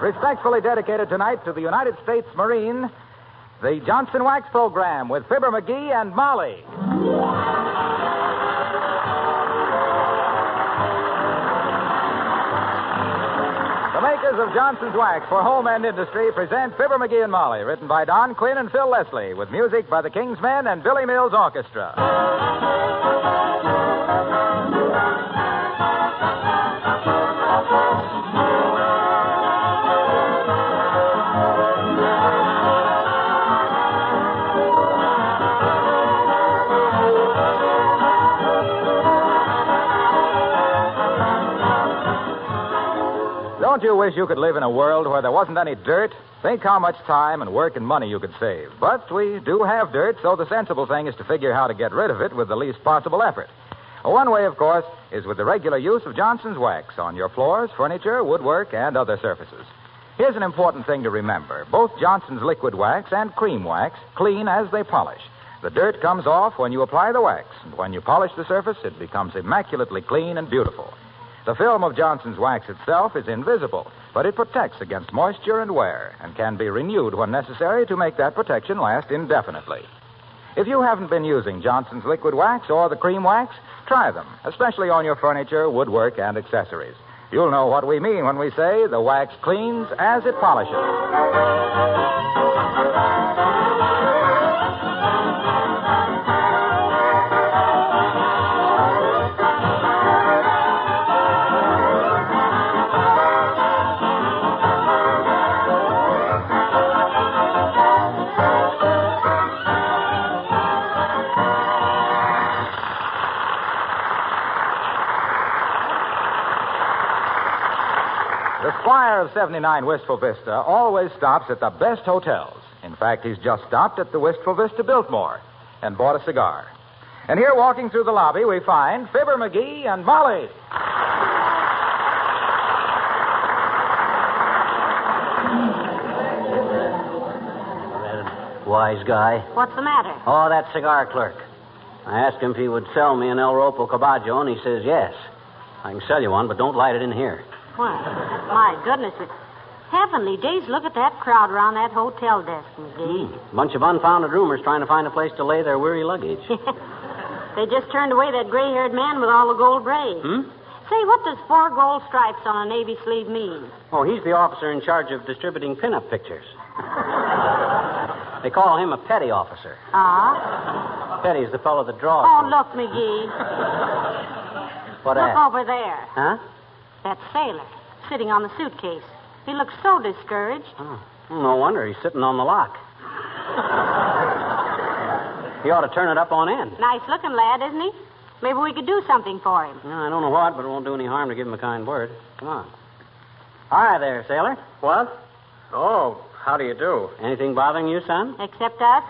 Respectfully dedicated tonight to the United States Marine, the Johnson Wax Program with Fibber McGee and Molly. The makers of Johnson's Wax for home and industry present Fibber McGee and Molly, written by Don Quinn and Phil Leslie, with music by the King's Men and Billy Mills Orchestra. Don't you wish you could live in a world where there wasn't any dirt? Think how much time and work and money you could save. But we do have dirt, so the sensible thing is to figure how to get rid of it with the least possible effort. One way, of course, is with the regular use of Johnson's Wax on your floors, furniture, woodwork, and other surfaces. Here's an important thing to remember. Both Johnson's liquid wax and cream wax clean as they polish. The dirt comes off when you apply the wax, and when you polish the surface, it becomes immaculately clean and beautiful. The film of Johnson's Wax itself is invisible, but it protects against moisture and wear and can be renewed when necessary to make that protection last indefinitely. If you haven't been using Johnson's liquid wax or the cream wax, try them, especially on your furniture, woodwork, and accessories. You'll know what we mean when we say the wax cleans as it polishes. The squire of 79 Wistful Vista always stops at the best hotels. In fact, he's just stopped at the Wistful Vista Biltmore and bought a cigar. And here, walking through the lobby, we find Fibber McGee and Molly. That wise guy. What's the matter? Oh, that cigar clerk. I asked him if he would sell me an El Ropo Caballo, and he says yes. I can sell you one, but don't light it in here. Well, my goodness. Heavenly days, look at that crowd around that hotel desk, McGee. Bunch of unfounded rumors trying to find a place to lay their weary luggage. They just turned away that gray-haired man with all the gold braids. Say, what does 4 gold stripes on a navy sleeve mean? Oh, he's the officer in charge of distributing pinup pictures. They call him a petty officer. Ah? Petty's the fellow that draws. Oh, look, McGee. What Look at? over there. Huh? That sailor, sitting on the suitcase. He looks so discouraged. Oh, no wonder he's sitting on the lock. He ought to turn it up on end. Nice-looking lad, isn't he? Maybe we could do something for him. No, I don't know what, but it won't do any harm to give him a kind word. Come on. Hi there, sailor. What? Oh, how do you do? Anything bothering you, son? Except us?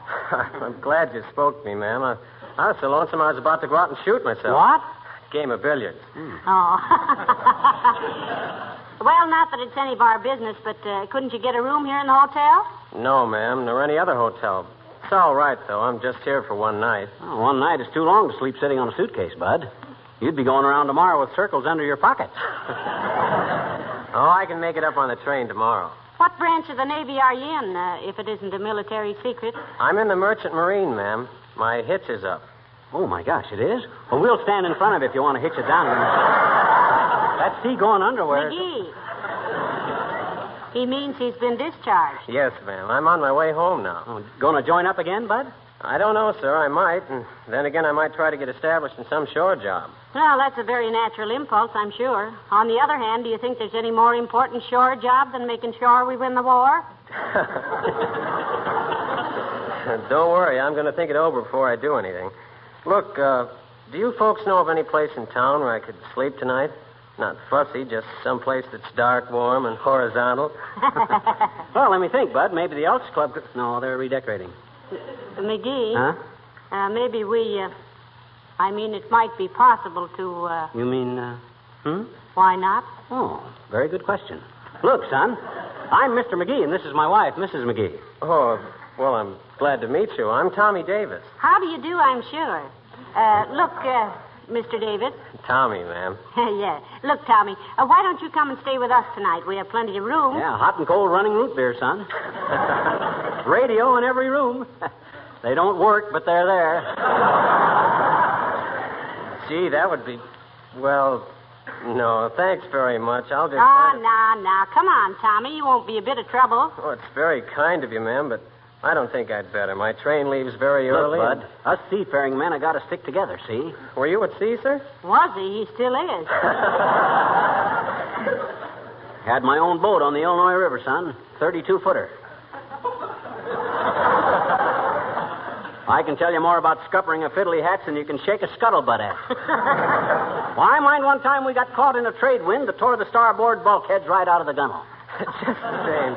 I'm glad you spoke to me, ma'am. I was so lonesome I was about to go out and shoot myself. What? Game of billiards. Oh. Well, not that it's any of our business, but couldn't you get a room here in the hotel? No, ma'am, nor any other hotel. It's all right, though. I'm just here for one night. Oh, one night is too long to sleep sitting on a suitcase, Bud. You'd be going around tomorrow with circles under your pockets. Oh, I can make it up on the train tomorrow. What branch of the Navy are you in, if it isn't a military secret? I'm in the Merchant Marine, ma'am. My hitch is up. Oh, my gosh, it is? Well, we'll stand in front of it if you want to hitch it down. That's seagoing underwear. McGee. He means he's been discharged. Yes, ma'am. I'm on my way home now. Oh, going to join up again, Bud? I don't know, sir. I might. And then again, I might try to get established in some shore job. Well, that's a very natural impulse, I'm sure. On the other hand, do you think there's any more important shore job than making sure we win the war? Don't worry. I'm going to think it over before I do anything. Look, do you folks know of any place in town where I could sleep tonight? Not fussy, just some place that's dark, warm, and horizontal. Well, let me think, Bud. Maybe the Elks Club could... No, they're redecorating. McGee? Huh? Maybe we, it might be possible to, You mean, Why not? Oh, very good question. Look, son, I'm Mr. McGee, and this is my wife, Mrs. McGee. Oh, well, I'm glad to meet you. I'm Tommy Davis. How do you do, I'm sure. Look, Mr. David? Tommy, ma'am. Yeah. Look, Tommy, why don't you come and stay with us tonight? We have plenty of room. Yeah, hot and cold running root beer, son. Radio in every room. They don't work, but they're there. Gee, that would be... Well, no, thanks very much. I'll just... Now. Come on, Tommy. You won't be a bit of trouble. Oh, it's very kind of you, ma'am, but I don't think I'd better. My train leaves very early. Look, Bud, us seafaring men have got to stick together, see? Were you at sea, sir? Was he? He still is. Had my own boat on the Illinois River, son. 32-footer. I can tell you more about scuppering a fiddly hats than you can shake a scuttlebutt at. Well, I mind one time we got caught in a trade wind that tore the starboard bulkheads right out of the gunwale. Just the same.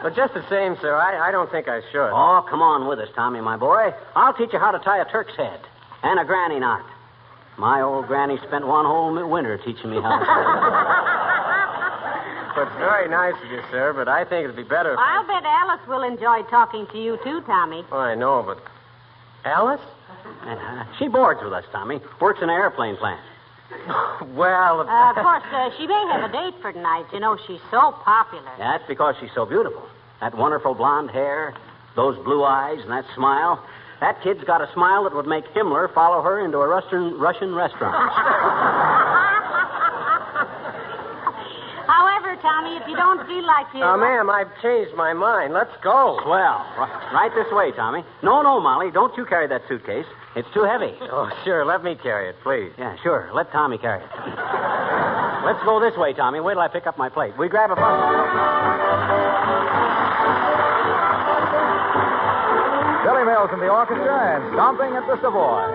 But just the same, sir, I don't think I should. Oh, come on with us, Tommy, my boy. I'll teach you how to tie a Turk's head and a granny knot. My old granny spent one whole winter teaching me how to tie it. Well, it's very nice of you, sir, but I think it'd be better if... I'll bet Alice will enjoy talking to you, too, Tommy. Oh, I know, but... Alice? She boards with us, Tommy. Works in an airplane plant. Well... Of course, she may have a date for tonight. You know, she's so popular. Yeah, that's because she's so beautiful. That wonderful blonde hair, those blue eyes, and that smile. That kid's got a smile that would make Himmler follow her into a Russian restaurant. However, Tommy, if you don't feel like you... ma'am, I've changed my mind. Let's go. Well, right this way, Tommy. No, Molly, don't you carry that suitcase. It's too heavy. Oh, sure. Let me carry it, please. Yeah, sure. Let Tommy carry it. Let's go this way, Tommy. Wait till I pick up my plate. We grab a bus. Billy Mills and the orchestra and Stomping at the Savoy.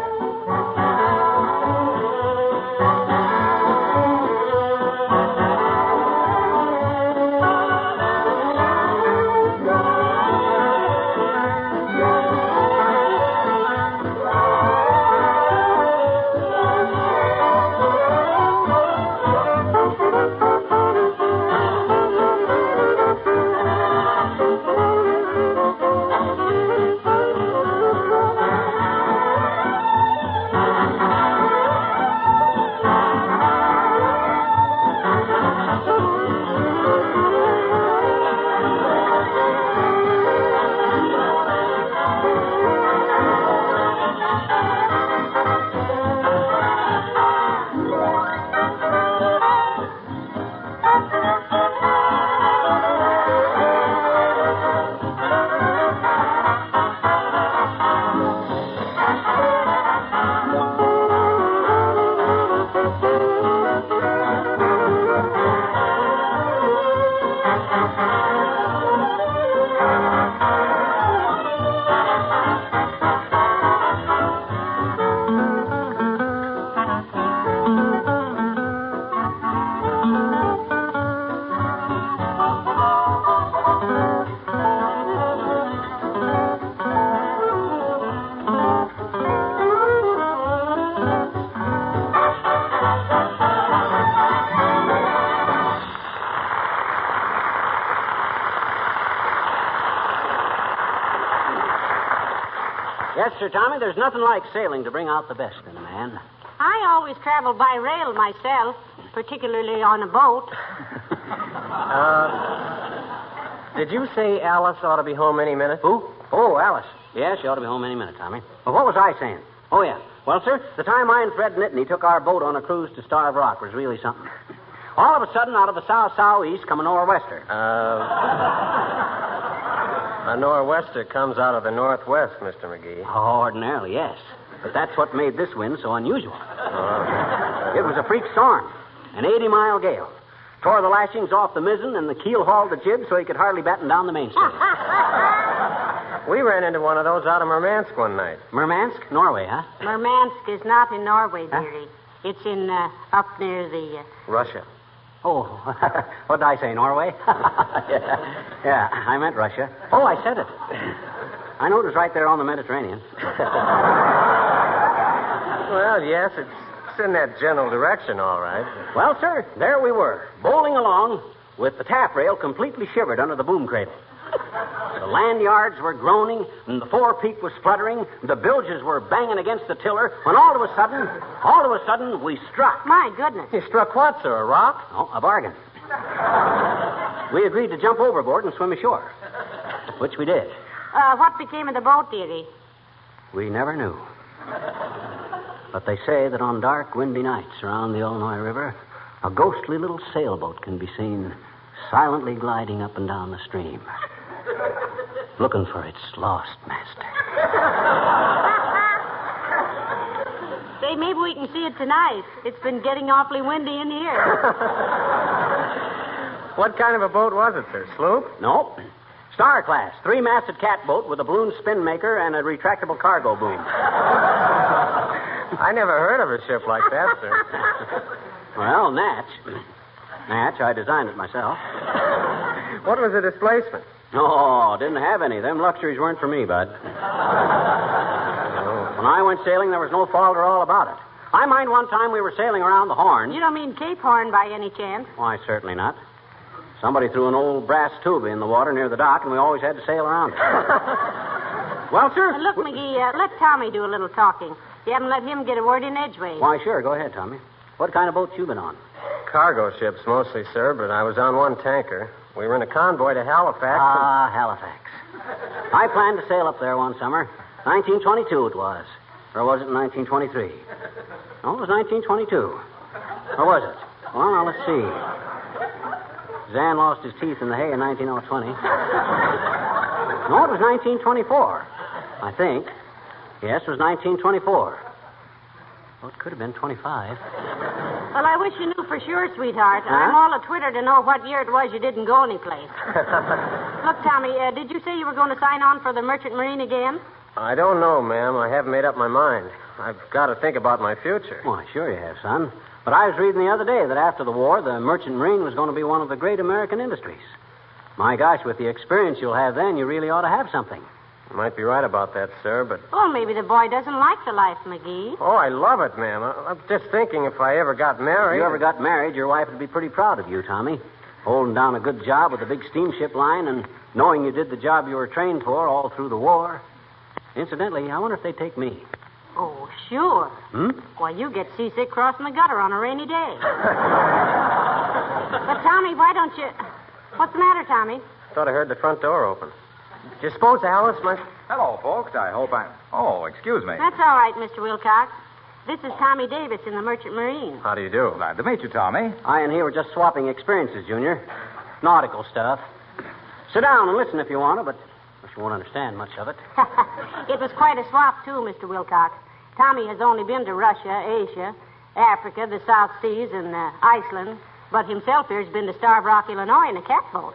Yes, Sir Tommy, there's nothing like sailing to bring out the best in a man. I always travel by rail myself, particularly on a boat. Did you say Alice ought to be home any minute? Who? Oh, Alice. Yeah, she ought to be home any minute, Tommy. Well, what was I saying? Oh, yeah. Well, sir, the time I and Fred Nittany took our boat on a cruise to Starved Rock was really something. All of a sudden, out of the south-southeast come a nor'wester. A nor'wester comes out of the northwest, Mr. McGee. Oh, ordinarily, yes. But that's what made this wind so unusual. It was a freak storm, an 80-mile gale. Tore the lashings off the mizzen and the keel hauled the jib so he could hardly batten down the mainstay. We ran into one of those out of Murmansk one night. Murmansk? Norway, huh? Murmansk is not in Norway, dearie. Huh? It's in up near the... Russia. Oh, what did I say, Norway? yeah, I meant Russia. Oh, I said it. I know it was right there on the Mediterranean. Well, yes, it's in that general direction, all right. Well, sir, there we were, bowling along with the taffrail completely shivered under the boom cradle. The land yards were groaning, and the forepeak was fluttering, and the bilges were banging against the tiller, when all of a sudden, we struck. My goodness. You struck what, sir? A rock? Oh, a bargain. We agreed to jump overboard and swim ashore, which we did. What became of the boat, dearie? We never knew. But they say that on dark, windy nights around the Illinois River, a ghostly little sailboat can be seen silently gliding up and down the stream, looking for its lost master. Say, maybe we can see it tonight. It's been getting awfully windy in here. What kind of a boat was it, sir? Sloop? No. Star class, 3-masted catboat with a balloon spin maker and a retractable cargo boom. I never heard of a ship like that, sir. Well, Natch, I designed it myself. What was the displacement? Oh, didn't have any. Them luxuries weren't for me, bud. When I went sailing, there was no fault at all about it. I mind one time we were sailing around the Horn. You don't mean Cape Horn by any chance? Why, certainly not. Somebody threw an old brass tube in the water near the dock, and we always had to sail around it. Well, sir. Look, McGee, let Tommy do a little talking. You haven't let him get a word in edgeways. Why, sure. Go ahead, Tommy. What kind of boat you been on? Cargo ships mostly, sir, but I was on one tanker. We were in a convoy to Halifax. Halifax. I planned to sail up there one summer. 1922 it was. Or was it 1923? No, it was 1922. Or was it? Well, now, let's see. Zan lost his teeth in the hay in 1920. No, it was 1924. I think. Yes, it was 1924. Well, it could have been 25. Well, I wish you knew for sure, sweetheart. Huh? I'm all a twitter to know what year it was you didn't go anyplace. Look, Tommy, did you say you were going to sign on for the Merchant Marine again? I don't know, ma'am. I haven't made up my mind. I've got to think about my future. Why, sure you have, son. But I was reading the other day that after the war, the Merchant Marine was going to be one of the great American industries. My gosh, with the experience you'll have then, you really ought to have something. You might be right about that, sir, but... Well, maybe the boy doesn't like the life, McGee. Oh, I love it, ma'am. I'm just thinking if I ever got married... If you ever got married, your wife would be pretty proud of you, Tommy. Holding down a good job with a big steamship line and knowing you did the job you were trained for all through the war. Incidentally, I wonder if they'd take me. Oh, sure. Why, you get seasick crossing the gutter on a rainy day. But, Tommy, why don't you... What's the matter, Tommy? Thought I heard the front door open. Do you suppose Alice might... Hello, folks. I hope I'm... Oh, excuse me. That's all right, Mr. Wilcox. This is Tommy Davis in the Merchant Marine. How do you do? Glad to meet you, Tommy. I and he were just swapping experiences, Junior. Nautical stuff. Sit down and listen if you want to, but you won't understand much of it. It was quite a swap, too, Mr. Wilcox. Tommy has only been to Russia, Asia, Africa, the South Seas, and Iceland. But himself here's been to Starved Rock, Illinois in a catboat.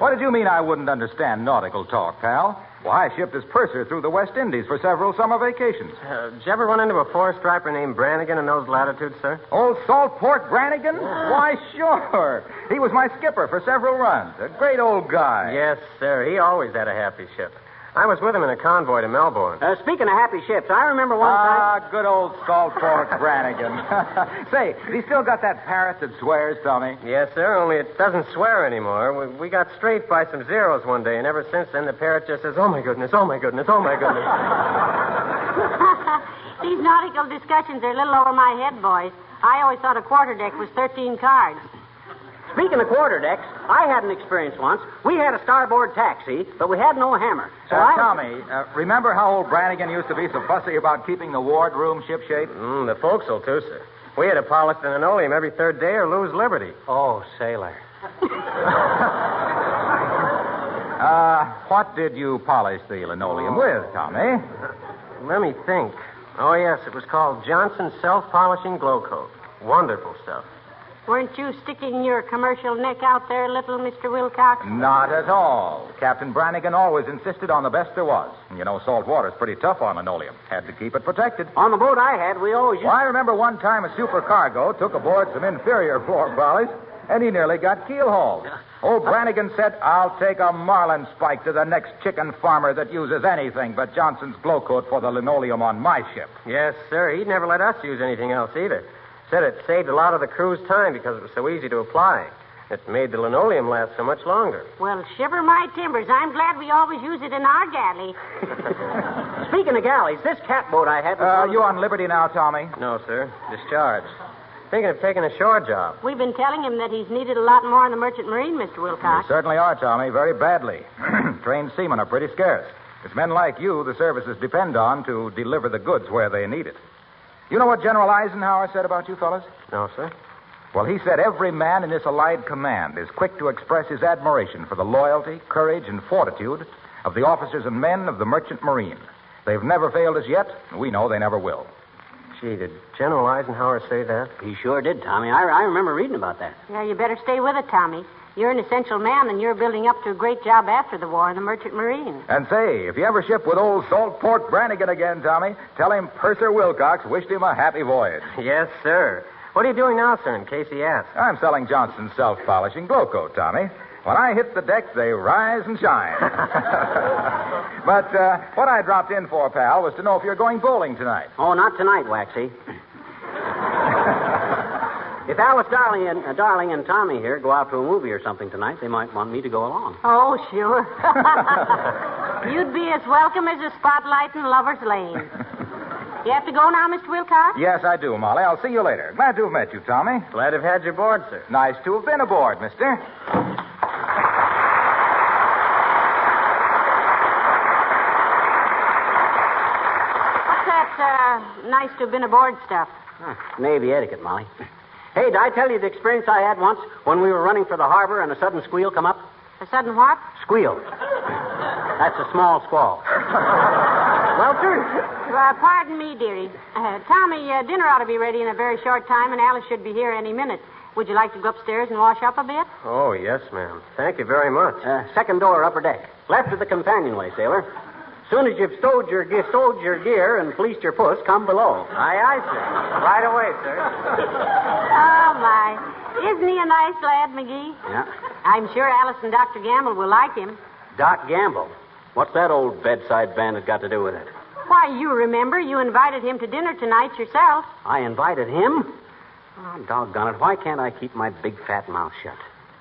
What did you mean I wouldn't understand nautical talk, pal? Why, I shipped as purser through the West Indies for several summer vacations. Did you ever run into a four-striper named Brannigan in those latitudes, sir? Old Salt Pork Brannigan? Why, sure. He was my skipper for several runs. A great old guy. Yes, sir. He always had a happy ship. I was with him in a convoy to Melbourne. Speaking of happy ships, I remember one time... good old Salt Pork Brannigan. Say, has he still got that parrot that swears, Tommy? Yes, sir, only it doesn't swear anymore. We got strafed by some zeros one day, and ever since then the parrot just says, oh, my goodness, oh, my goodness, oh, my goodness. These nautical discussions are a little over my head, boys. I always thought a quarterdeck was 13 cards. Speaking of quarterdecks, I had an experience once. We had a starboard taxi, but we had no hammer. So Tommy, remember how old Brannigan used to be so fussy about keeping the wardroom shipshape? The forecastle, too, sir. We had to polish the linoleum every third day or lose liberty. Oh, sailor. What did you polish the linoleum with, Tommy? Let me think. Oh, yes, it was called Johnson's Self-Polishing Glow Coat. Wonderful stuff. Weren't you sticking your commercial neck out there, little Mr. Wilcox? Not at all. Captain Brannigan always insisted on the best there was. You know, salt water's pretty tough on linoleum. Had to keep it protected. On the boat I had, we always used... Well, I remember one time a supercargo took aboard some inferior floor polish, and he nearly got keel-hauled. Old Brannigan said, I'll take a marlin spike to the next chicken farmer that uses anything but Johnson's glow coat for the linoleum on my ship. Yes, sir. He'd never let us use anything else either. Said it saved a lot of the crew's time because it was so easy to apply. It made the linoleum last so much longer. Well, shiver my timbers. I'm glad we always use it in our galley. Speaking of galleys, this catboat I had... You on liberty now, Tommy? No, sir. Discharged. Thinking of taking a shore job. We've been telling him that he's needed a lot more in the Merchant Marine, Mr. Wilcox. You certainly are, Tommy, very badly. Trained seamen are pretty scarce. It's men like you the services depend on to deliver the goods where they need it. You know what General Eisenhower said about you fellas? No, sir. Well, he said every man in this Allied command is quick to express his admiration for the loyalty, courage, and fortitude of the officers and men of the Merchant Marine. They've never failed us yet, and we know they never will. Gee, did General Eisenhower say that? He sure did, Tommy. I remember reading about that. Yeah, you better stay with it, Tommy. You're an essential man, and you're building up to a great job after the war in the Merchant Marine. And say, if you ever ship with old Salt Port Brannigan again, Tommy, tell him Purser Wilcox wished him a happy voyage. Yes, sir. What are you doing now, sir, in case he asks? I'm selling Johnson's self-polishing glow coat, Tommy. When I hit the deck, they rise and shine. But what I dropped in for, pal, was to know if you're going bowling tonight. Oh, not tonight, Waxy. If Alice Darling and Tommy here go out to a movie or something tonight, they might want me to go along. Oh, sure. You'd be as welcome as a spotlight in Lover's Lane. You have to go now, Mr. Wilcox? Yes, I do, Molly. I'll see you later. Glad to have met you, Tommy. Glad to have had you aboard, sir. Nice to have been aboard, mister. What's that nice to have been aboard stuff? Navy etiquette, Molly. Hey, did I tell you the experience I had once when we were running for the harbor and a sudden squeal come up? A sudden what? Squeal. That's a small squall. Well, sir. Pardon me, dearie. Tommy, dinner ought to be ready in a very short time, and Alice should be here any minute. Would you like to go upstairs and wash up a bit? Oh, yes, ma'am. Thank you very much. Second door, upper deck. Left of the companionway, sailor. Soon as you've stowed your gear and fleeced your puss, come below. Aye, aye, sir. Right away, sir. Oh, my. Isn't he a nice lad, McGee? Yeah. I'm sure Alice and Dr. Gamble will like him. Doc Gamble. What's that old bedside bandit got to do with it? Why, you remember you invited him to dinner tonight yourself. I invited him? Oh, doggone it. Why can't I keep my big fat mouth shut?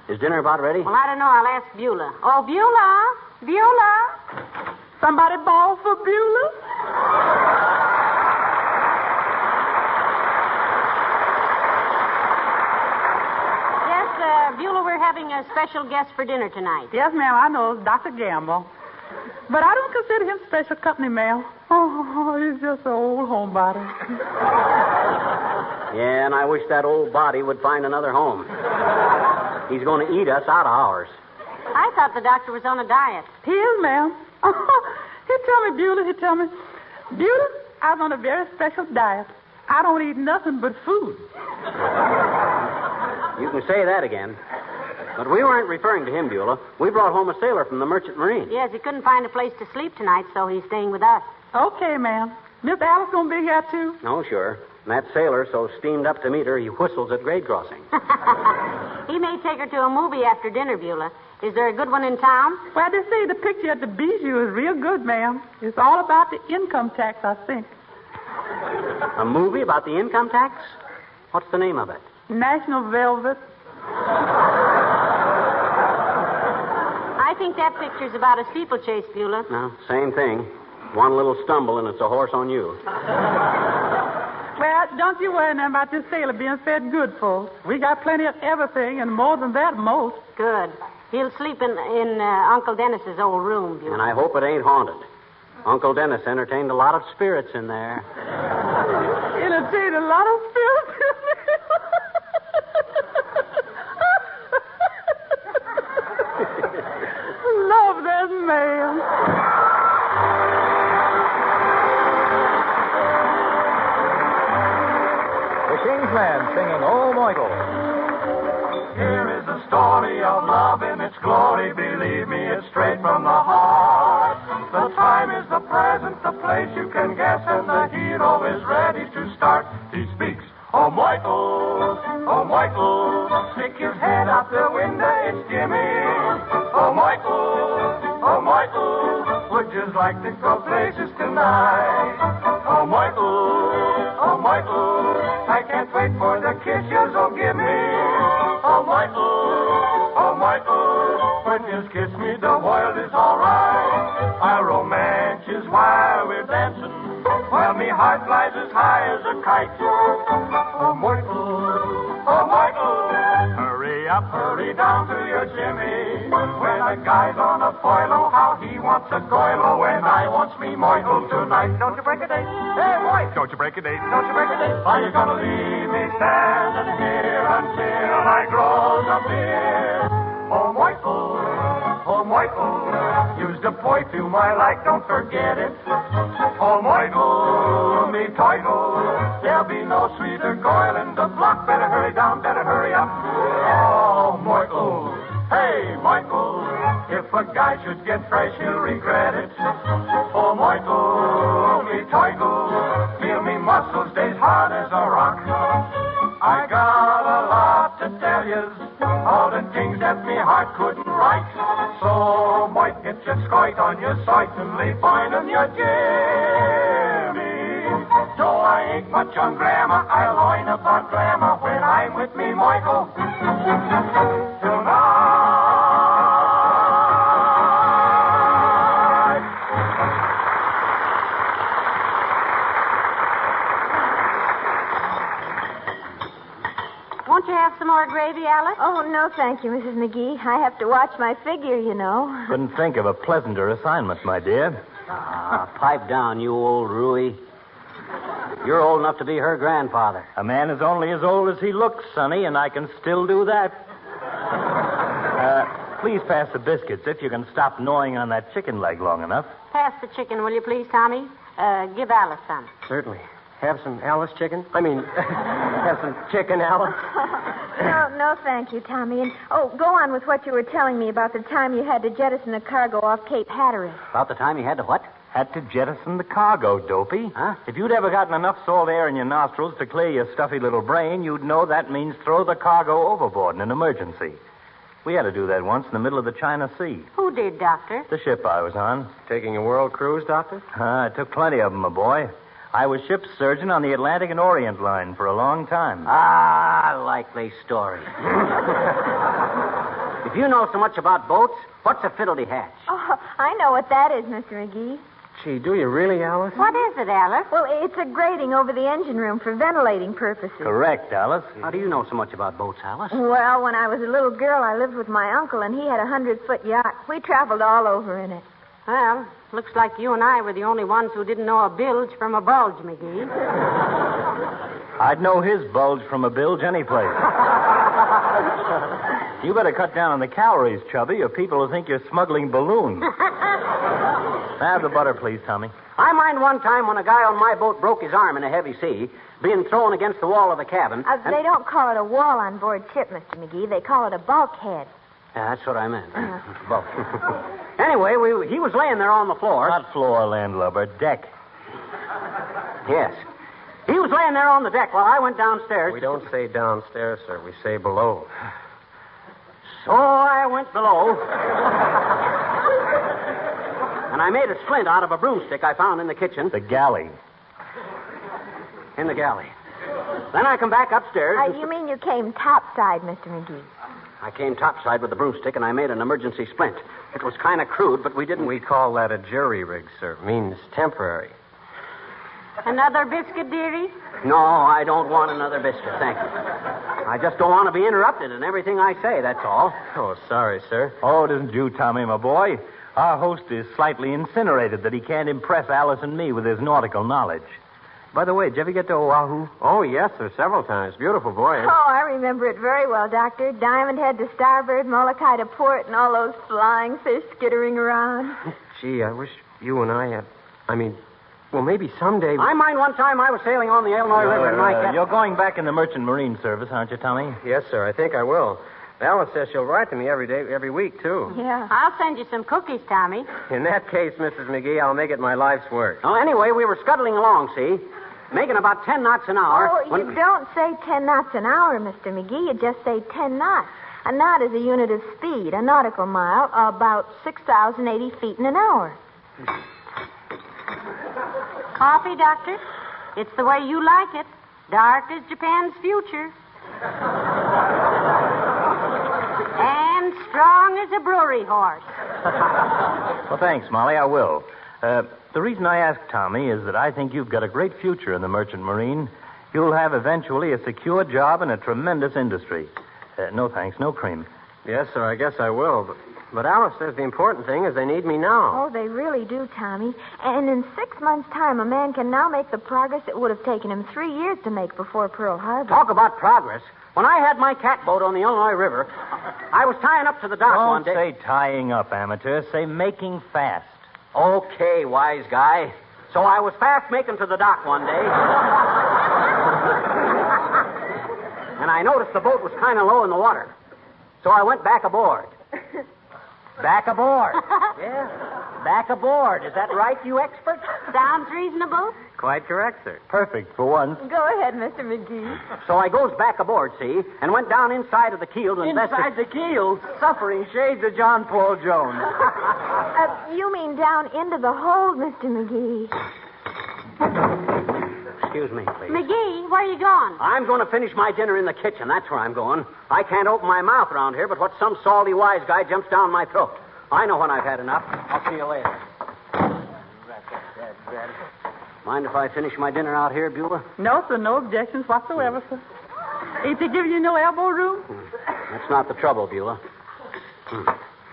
Is dinner about ready? Well, I don't know. I'll ask Beulah. Oh, Beulah! Beulah! Somebody bawl for Beulah? Yes, Beulah, we're having a special guest for dinner tonight. Yes, ma'am, I know. It's Dr. Gamble. But I don't consider him special company, ma'am. Oh, he's just an old homebody. Yeah, and I wish that old body would find another home. He's going to eat us out of ours. I thought the doctor was on a diet. He is, ma'am. He tell me, Beulah, I'm on a very special diet. I don't eat nothing but food. You can say that again. But we weren't referring to him, Beulah. We brought home a sailor from the Merchant Marine. Yes, he couldn't find a place to sleep tonight, so he's staying with us. Okay, ma'am. Miss Alice gonna be here, too? Oh, sure. And that sailor, so steamed up to meet her, he whistles at grade crossing. He may take her to a movie after dinner, Beulah. Is there a good one in town? Well, they say the picture at the Bijou is real good, ma'am. It's all about the income tax, I think. A movie about the income tax? What's the name of it? National Velvet. I think that picture's about a steeplechase, Beulah. No, same thing. One little stumble and it's a horse on you. Well, don't you worry now about this sailor being fed good, folks. We got plenty of everything, and more than that, most. Good. He'll sleep in Uncle Dennis's old room, Beulah. And I hope it ain't haunted. Uncle Dennis entertained a lot of spirits in there. Entertained a lot of spirits in there? Love that man. The King's Man singing Oh Michael. Here is the story of love in its glory. Believe me, it's straight from the heart. The time is the present, the place you can guess, and the hero is ready to start. He speaks, oh Michael, stick your head out the window, it's Jimmy. Oh Michael, would you like to go places tonight? Oh Michael, I can't wait for the kiss you'll give me. Oh Michael, boy, just kiss me, the world is alright. Our romance is while we're dancing, while me heart flies as high as a kite. Oh, Michael, hurry up, hurry down to your Jimmy. When a guy's on a foil, oh, how he wants a coil, oh, when I wants me Michael tonight. Don't you break a date? Hey, boy! Don't you break a date? Don't you break a date? Are you gonna leave me standing here until I grows a beard? Oh, Michael, use the perfume I like, don't forget it. Oh, Michael, me title, there'll be no sweeter coil in the block. Better hurry down, better hurry up. Oh, Michael, hey, Michael, if a guy should get fresh, he'll regret it. Oh, Michael, me title, feel me muscles stays hard as a rock. I got a lot to tell you, all the things that me heart couldn't write. So, might get your skite on your sight and lay finding your Jimmy. Though I ain't much on grammar, I learn about glamour when I'm with me, Michael. Tonight. Won't you have some more gravy, Alice? Oh, no, thank you, Mrs. McGee. I have to watch my figure, you know. Couldn't think of a pleasanter assignment, my dear. Pipe down, you old Rui. You're old enough to be her grandfather. A man is only as old as he looks, Sonny, and I can still do that. Please pass the biscuits if you can stop gnawing on that chicken leg long enough. Pass the chicken, will you please, Tommy? Give Alice some. Certainly. Have some Alice chicken? Have some chicken, Alice? No, thank you, Tommy. And, go on with what you were telling me about the time you had to jettison a cargo off Cape Hatteras. About the time you had to what? Had to jettison the cargo, Dopey. Huh? If you'd ever gotten enough salt air in your nostrils to clear your stuffy little brain, you'd know that means throw the cargo overboard in an emergency. We had to do that once in the middle of the China Sea. Who did, Doctor? The ship I was on. Taking a world cruise, Doctor? I took plenty of them, my boy. I was ship's surgeon on the Atlantic and Orient line for a long time. Likely story. If you know so much about boats, what's a fiddledy hatch? Oh, I know what that is, Mr. McGee. Gee, do you really, Alice? What is it, Alice? Well, it's a grating over the engine room for ventilating purposes. Correct, Alice. How do you know so much about boats, Alice? Well, when I was a little girl, I lived with my uncle, and he had a 100-foot yacht. We traveled all over in it. Well, looks like you and I were the only ones who didn't know a bilge from a bulge, McGee. I'd know his bulge from a bilge anyplace. You better cut down on the calories, Chubby, or people will think you're smuggling balloons. Have the butter, please, Tommy. I mind one time when a guy on my boat broke his arm in a heavy sea, being thrown against the wall of the cabin. They don't call it a wall on board ship, Mr. McGee. They call it a bulkhead. Yeah, that's what I meant. Both. Anyway, he was laying there on the floor. Not floor, landlubber, deck. Yes. He was laying there on the deck while I went downstairs. We don't say downstairs, sir. We say below. So I went below. And I made a splint out of a broomstick I found in the kitchen. The galley. In the galley. Then I come back upstairs. You mean you came topside, Mr. McGee? I came topside with the broomstick, and I made an emergency splint. It was kind of crude, but we didn't... We call that a jury rig, sir. Means temporary. Another biscuit, dearie? No, I don't want another biscuit, thank you. I just don't want to be interrupted in everything I say, that's all. Oh, sorry, sir. Oh, it isn't you, Tommy, my boy. Our host is slightly incinerated that he can't impress Alice and me with his nautical knowledge. By the way, did you ever get to Oahu? Oh, yes, sir, several times. Beautiful voyage. Oh, I remember it very well, Doctor. Diamond Head to starboard, Molokai to port, and all those flying fish skittering around. Gee, I wish you and I had... well, maybe someday... I mind one time I was sailing on the Illinois River in my cabin. You're going back in the Merchant Marine Service, aren't you, Tommy? Yes, sir, I think I will. Alice says she'll write to me every week, too. Yeah. I'll send you some cookies, Tommy. In that case, Mrs. McGee, I'll make it my life's work. Oh, anyway, we were scuttling along, see? Making about 10 knots an hour. Oh, you don't say 10 knots an hour, Mr. McGee. You just say 10 knots. A knot is a unit of speed. A nautical mile, about 6,080 feet in an hour. Coffee, Doctor? It's the way you like it. Dark as Japan's future. And strong young as a brewery horse. Well, thanks, Molly. I will. The reason I asked Tommy is that I think you've got a great future in the merchant marine. You'll have eventually a secure job in a tremendous industry. No thanks, no cream. Yes, sir, I guess I will. But Alice says the important thing is they need me now. Oh, they really do, Tommy. And in 6 months' time, a man can now make the progress it would have taken him 3 years to make before Pearl Harbor. Talk about progress. When I had my catboat on the Illinois River, I was tying up to the dock one day. Don't say tying up, amateur. Say making fast. Okay, wise guy. So I was fast making to the dock one day. And I noticed the boat was kind of low in the water. So I went back aboard. Back aboard. Yeah. Back aboard. Is that right, you expert? Sounds reasonable. Quite correct, sir. Perfect for once. Go ahead, Mr. McGee. So I goes back aboard, see, and went down inside of the keel to investigate. Inside the keel? Suffering shades of John Paul Jones. You mean down into the hold, Mr. McGee. Excuse me, please. McGee, where are you going? I'm going to finish my dinner in the kitchen. That's where I'm going. I can't open my mouth around here, but what some salty wise guy jumps down my throat. I know when I've had enough. I'll see you later. Mind if I finish my dinner out here, Beulah? No, sir, no objections whatsoever, sir. Ain't they giving you no elbow room? That's not the trouble, Beulah.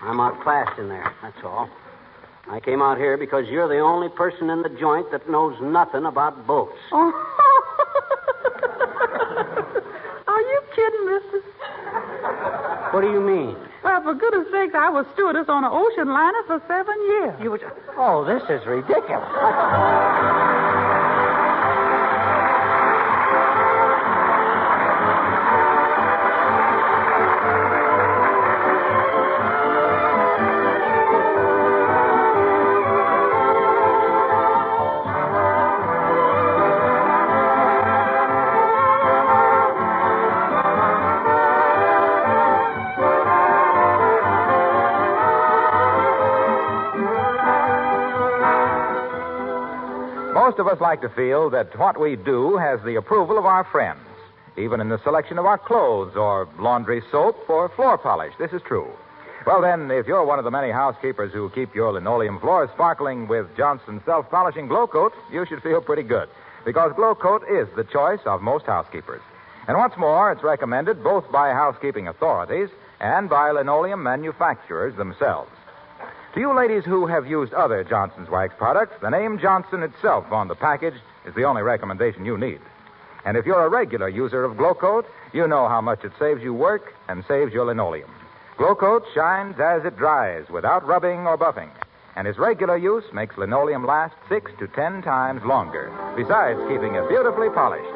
I'm outclassed in there, that's all. I came out here because you're the only person in the joint that knows nothing about boats. Oh. Are you kidding, mister? What do you mean? Well, for goodness sakes, I was stewardess on an ocean liner for 7 years. You were... Oh, this is ridiculous. Most of us like to feel that what we do has the approval of our friends, even in the selection of our clothes or laundry soap or floor polish. This is true. Well, then, if you're one of the many housekeepers who keep your linoleum floors sparkling with Johnson's self-polishing Glow Coat, you should feel pretty good, because Glow Coat is the choice of most housekeepers. And what's more, it's recommended both by housekeeping authorities and by linoleum manufacturers themselves. To you ladies who have used other Johnson's wax products, the name Johnson itself on the package is the only recommendation you need. And if you're a regular user of Glow Coat, you know how much it saves you work and saves your linoleum. Glow Coat shines as it dries without rubbing or buffing. And its regular use makes linoleum last 6 to 10 times longer, besides keeping it beautifully polished.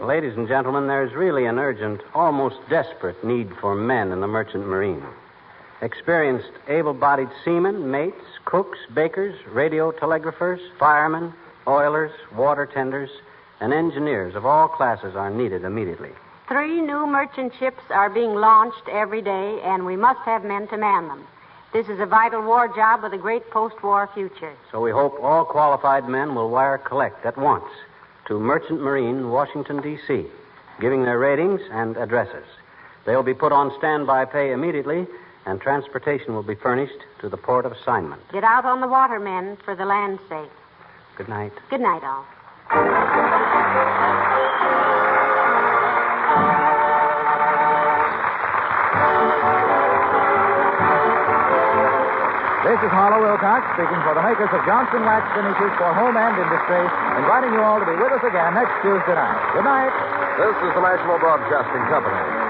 Ladies and gentlemen, there's really an urgent, almost desperate need for men in the merchant marine. Experienced, able-bodied seamen, mates, cooks, bakers, radio telegraphers, firemen, oilers, water tenders, and engineers of all classes are needed immediately. 3 new merchant ships are being launched every day, and we must have men to man them. This is a vital war job with a great post-war future. So we hope all qualified men will wire collect at once to Merchant Marine, Washington, D.C., giving their ratings and addresses. They'll be put on standby pay immediately, and transportation will be furnished to the port of assignment. Get out on the water, men, for the land's sake. Good night. Good night, all. This is Harlow Wilcox speaking for the makers of Johnson Wax Finishes for home and industry, inviting you all to be with us again next Tuesday night. Good night. This is the National Broadcasting Company.